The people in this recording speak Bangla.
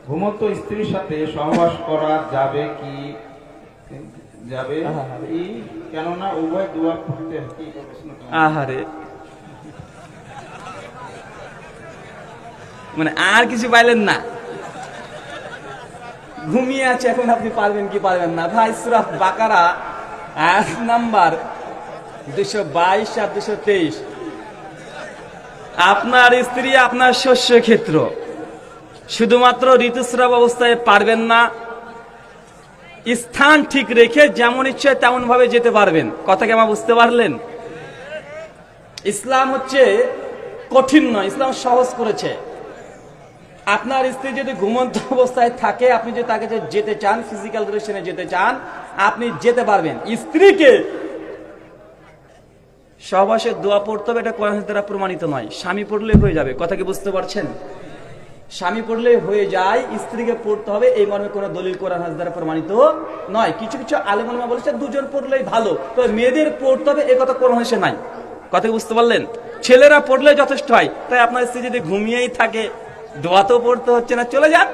ঘুমন্ত স্ত্রীর সাথে সহবাস করা যাবে কি কেননা উভয় দোয়া পড়তে আহারে, মানে আর কিছু পাইলেন না, ঘুমিয়ে আছে, এখন আপনি পারবেন কি পারবেন না? ভাই সূরা বাকারা আয়াত নাম্বার 222 আর 223, আপনার স্ত্রী আপনার শস্য ক্ষেত্র, শুধুমাত্র ঋতুস্রাব অবস্থায় পারবেন না, স্থান ঠিক রেখে যেমন ইচ্ছে তেমন ভাবে যেতে পারবেন। কথা কি আমার বুঝতে পারলেন? ইসলাম হচ্ছে কঠিন নয়, ইসলাম সহজ করেছে। আপনার স্ত্রী যদি ঘুমন্ত অবস্থায় থাকে, আপনি যদি তাকে যেতে চান, ফিজিক্যাল রিলেশনে যেতে চান, আপনি যেতে পারবেন। স্ত্রীকে সহবাসের দোয়া পড়তে হবে, এটা কোরআন দ্বারা প্রমাণিত নয়, স্বামী পড়লে হয়ে যাবে। কথা কি বুঝতে পারছেন? স্বামী পড়লে হয়ে যায়, স্ত্রীকে পড়তে হবে এই মর্মে কোনো দলিল কোরআন দ্বারা প্রমাণিত নয়। কিছু কিছু আলেম ওলামা বলেছে দুজন পড়লেই ভালো, তবে মেয়েদের পড়তে হবে এই কথা কোরআন হাদিসে নাই। কথা কি বুঝতে পারলেন? ছেলেরা পড়লে যথেষ্ট হয়। তাই আপনার স্ত্রী যদি ঘুমিয়েই থাকে, দোয়া তো পড়তে হচ্ছে না, চলে যান।